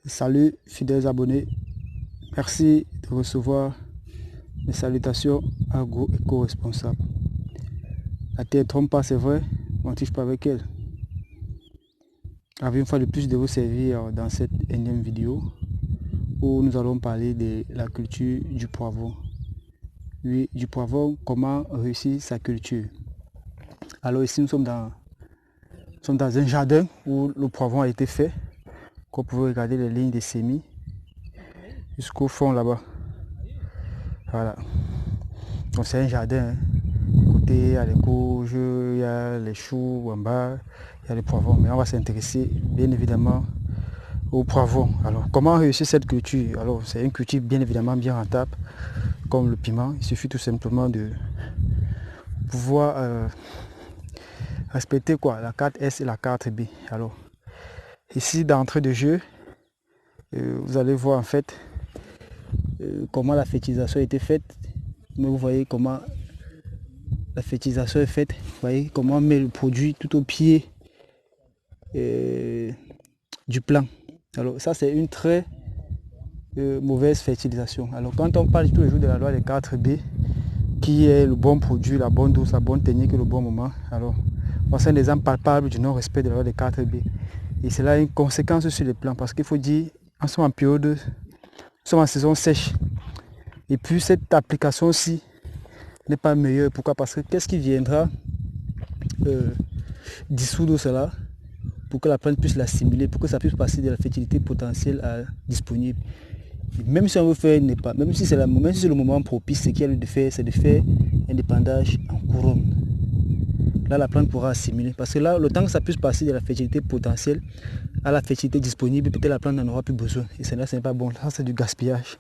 Salut fidèles abonnés, merci de recevoir mes salutations agro-éco-responsables. La terre ne trompe pas, c'est vrai, on ne touche pas avec elle. Avec une fois de plus de vous servir dans cette énième vidéo où nous allons parler de la culture du poivron. Oui, du poivron, comment réussir sa culture. Alors ici nous sommes dans un jardin où le poivron a été fait. Comme vous pouvez regarder les lignes de semis jusqu'au fond là-bas. Voilà. Donc c'est un jardin. Côté, il y a les courges, il y a les choux en bas, il y a les poivrons. Mais on va s'intéresser bien évidemment aux poivrons. Alors comment réussir cette culture? Alors c'est une culture bien évidemment bien rentable, comme le piment. Il suffit tout simplement de pouvoir respecter quoi, la carte S et la carte B. Alors ici d'entrée de jeu, vous allez voir en fait comment la fertilisation a été faite. Mais vous voyez comment la fertilisation est faite. Vous voyez comment on met le produit tout au pied du plan. Alors ça c'est une très mauvaise fertilisation. Alors quand on parle tous les jours de la loi des 4B, qui est le bon produit, la bonne dose, la bonne technique et le bon moment, alors c'est un exemple palpable du non-respect de la loi des 4B. Et cela a une conséquence sur les plans parce qu'il faut dire, en ce moment en période, nous sommes en saison sèche. Et puis cette application-ci n'est pas meilleure. Pourquoi? Parce que qu'est-ce qui viendra dissoudre cela pour que la plante puisse l'assimiler, pour que ça puisse passer de la fertilité potentielle à disponible. Et même si on veut faire même si c'est le moment propice, ce qu'il y a lieu de faire, c'est de faire un épandage en couronne. Là, la plante pourra assimiler. Parce que là, le temps que ça puisse passer de la fertilité potentielle à la fertilité disponible, peut-être la plante n'en aura plus besoin. Et cela, ce n'est pas bon. Ça, c'est du gaspillage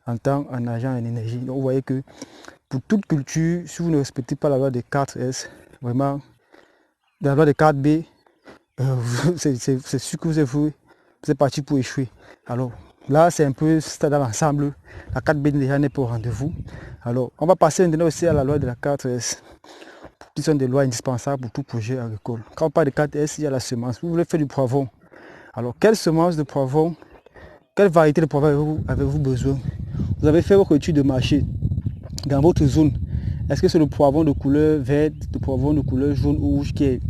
en temps, en argent, en énergie. Donc, vous voyez que pour toute culture, si vous ne respectez pas la loi des 4S, vraiment, dans la loi des 4B, c'est sûr que vous êtes parti pour échouer. Alors là, c'est un peu dans l'ensemble. La 4B déjà n'est pas au rendez-vous. Alors, on va passer maintenant aussi à la loi de la 4S, qui sont des lois indispensables pour tout projet agricole. Quand on parle de 4S, il y a la semence. Vous voulez faire du poivron. Alors, quelle semence de poivron, quelle variété de poivron avez-vous besoin? Vous avez fait votre étude de marché dans votre zone. Est-ce que c'est le poivron de couleur verte, le poivron de couleur jaune ou rouge qui est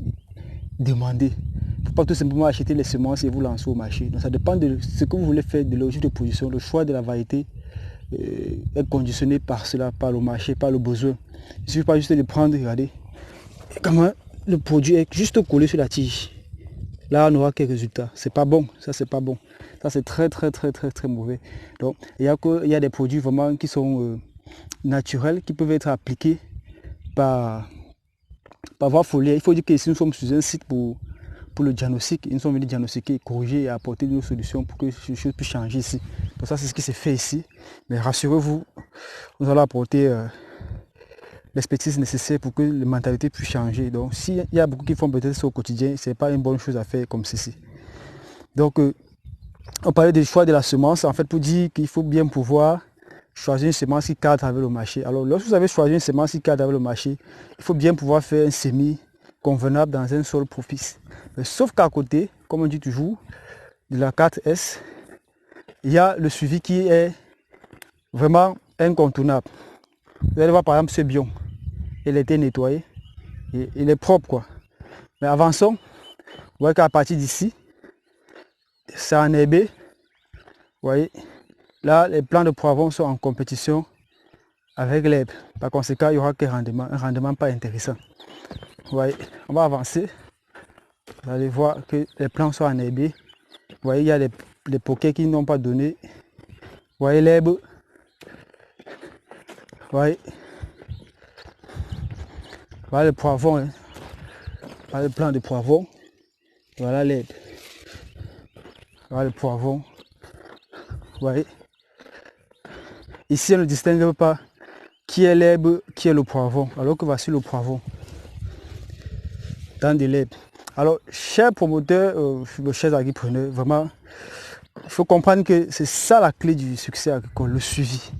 demandé? Il ne faut pas tout simplement acheter les semences et vous lancer au marché. Donc ça dépend de ce que vous voulez faire, de l'objectif de production. Le choix de la variété est conditionné par cela, par le marché, par le besoin. Il ne suffit pas juste de prendre, regardez, comment le produit est juste collé sur la tige. Là, on aura quelques résultats. C'est pas bon, ça c'est pas bon. Ça c'est très mauvais. Donc il y a des produits vraiment qui sont naturels, qui peuvent être appliqués par voie foliaire. Il faut dire que ici nous sommes sur un site pour le diagnostic. Ils nous sont venus diagnostiquer, corriger et apporter des solutions pour que les choses puissent changer ici. Donc ça c'est ce qui s'est fait ici. Mais rassurez-vous, nous allons apporter l'expertise nécessaire pour que les mentalités puissent changer. Donc s'il y a beaucoup qui font peut-être ça au quotidien, ce n'est pas une bonne chose à faire comme ceci. Donc on parlait du choix de la semence, en fait pour dire qu'il faut bien pouvoir choisir une semence qui cadre avec le marché. Alors lorsque vous avez choisi une semence qui cadre avec le marché, il faut bien pouvoir faire un semis convenable dans un sol propice. Mais sauf qu'à côté, comme on dit toujours, de la 4S, il y a le suivi qui est vraiment incontournable. Vous allez voir par exemple ce biome, il a été nettoyé, et il est propre quoi. Mais avançons, vous voyez qu'à partir d'ici, c'est enherbé. Vous voyez, là les plants de poivron sont en compétition avec l'herbe. Par conséquent, il n'y aura que un rendement pas intéressant. Vous voyez, on va avancer. Vous allez voir que les plants sont enherbés. Vous voyez, il y a des poquets qui n'ont pas donné. Vous voyez l'herbe. Vous voyez. Voilà le poivron. Hein. Voilà le plant de poivron. Voilà l'herbe. Voilà le poivron. Vous voyez. Ici, on ne distingue pas qui est l'herbe, qui est le poivron. Alors que voici le poivron. Dans de l'herbe. Alors, chers promoteurs, chers agripreneurs, vraiment, il faut comprendre que c'est ça la clé du succès agricole, le suivi.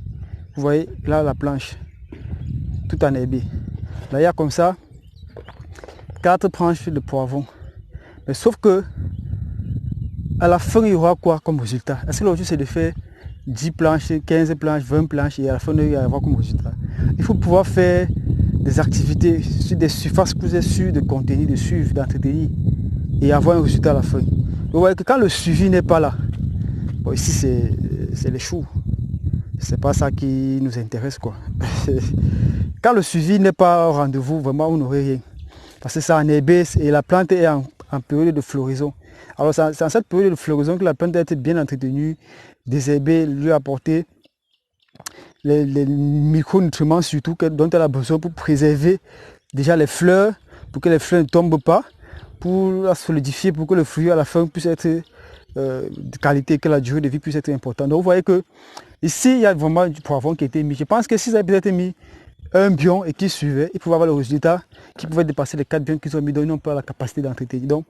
Vous voyez, là, la planche, tout enherbé. Là, il y a comme ça 4 branches de poivron. Mais sauf que à la fin, il y aura quoi comme résultat? Est-ce que l'objectif c'est de faire 10 planches, 15 planches, 20 planches et à la fin, il y aura comme résultat? Il faut pouvoir faire des activités sur des surfaces que vous êtes sûr de contenir, de suivre, d'entretenir et avoir un résultat à la fin. Vous voyez que quand le suivi n'est pas là, bon, ici c'est les choux. C'est pas ça qui nous intéresse quoi. Quand le suivi n'est pas au rendez-vous, vraiment vous n'aurez rien. Parce que ça enherbe et la plante est en période de floraison. Alors c'est en cette période de floraison que la plante doit être bien entretenue, désherbée, lui apporter les micronutriments surtout dont elle a besoin pour préserver déjà les fleurs, pour que les fleurs ne tombent pas, pour la solidifier, pour que le fruit à la fin puisse être de qualité, que la durée de vie puisse être importante. Donc vous voyez que ici il y a vraiment du poivron qui a été mis. Je pense que si ça avait peut-être mis un bion et qui suivait, il pouvait avoir le résultat qui pouvait dépasser les 4 bions qu'ils ont mis, donc ils n'ont pas la capacité d'entretenir. Donc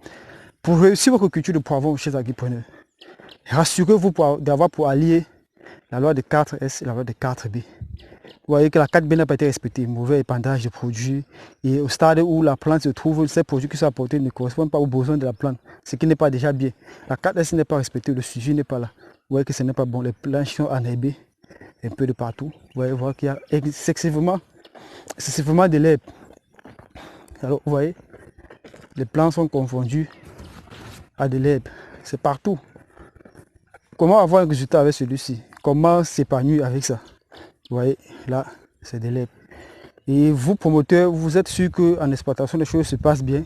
pour réussir votre culture de poivron chez agripreneurs, rassurez-vous d'avoir pour allier la loi de 4S et la loi de 4B. Vous voyez que la 4B n'a pas été respectée, mauvais épandage de produits, et au stade où la plante se trouve, ces produits qui sont apportés ne correspondent pas aux besoins de la plante, ce qui n'est pas déjà bien. La 4S n'est pas respectée, le suivi n'est pas là. Vous voyez que ce n'est pas bon, les planches sont enherbées un peu de partout. Vous voyez voir qu'il y a excessivement de l'herbe. Alors vous voyez, les plants sont confondus à de l'herbe, c'est partout. Comment avoir un résultat avec celui-ci? Comment s'épanouir avec ça? Vous voyez, là, c'est de l'herbe. Et vous, promoteurs, vous êtes sûr qu'en exploitation, les choses se passent bien.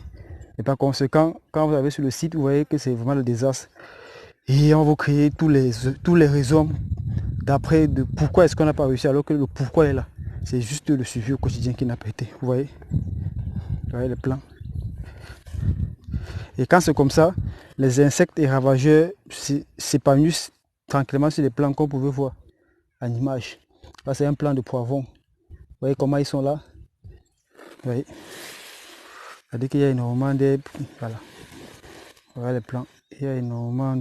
Et par conséquent, quand vous avez sur le site, vous voyez que c'est vraiment le désastre. Et on va créer tous les raisons d'après de pourquoi est-ce qu'on n'a pas réussi, alors que le pourquoi est là. C'est juste le suivi au quotidien qui n'a pas été. Vous voyez le plan. Et quand c'est comme ça, les insectes et ravageurs s'épanouissent tranquillement sur les plants qu'on pouvait voir en image. Là, c'est un plan de poivron. Vous voyez comment ils sont là? Vous voyez? C'est-à-dire qu'il y a énormément d'herbes. Voilà. Voilà les plants. Il y a énormément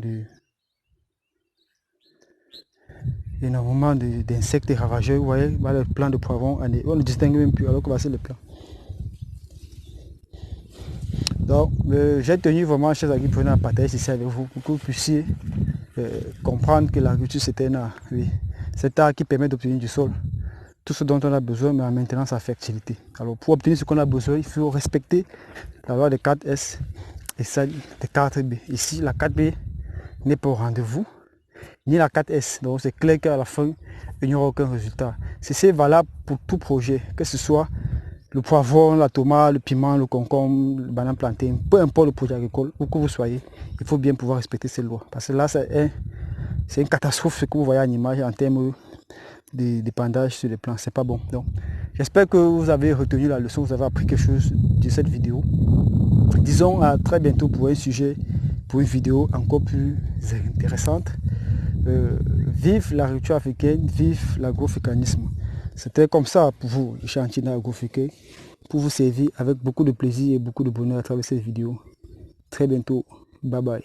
d'insectes et ravageurs. Vous voyez, voilà le plan de poivron. On ne distingue même plus alors que voici le plan. Donc, j'ai tenu vraiment, chers agripreneurs, à partager ici avec vous pour que vous puissiez comprendre que l'agriculture c'est un art. Oui. C'est un art qui permet d'obtenir du sol tout ce dont on a besoin, mais en maintenant sa fertilité. Alors, pour obtenir ce qu'on a besoin, il faut respecter la loi des 4S et celle des 4B. Ici, la 4B n'est pas au rendez-vous, ni la 4S. Donc, c'est clair qu'à la fin, il n'y aura aucun résultat. C'est valable pour tout projet, que ce soit le poivron, la tomate, le piment, le concombre, le banane plantain, peu importe le projet agricole, où que vous soyez, il faut bien pouvoir respecter ces lois. Parce que là, c'est une catastrophe ce que vous voyez en image en termes d'épandage sur les plants. C'est pas bon. Donc, j'espère que vous avez retenu la leçon, vous avez appris quelque chose de cette vidéo. Disons à très bientôt pour un sujet, pour une vidéo encore plus intéressante. Vive l'agriculture africaine, vive l'agrofucanisme. C'était comme ça pour vous, Chantina Agrofuqué, pour vous servir avec beaucoup de plaisir et beaucoup de bonheur à travers cette vidéo. Très bientôt. Bye bye.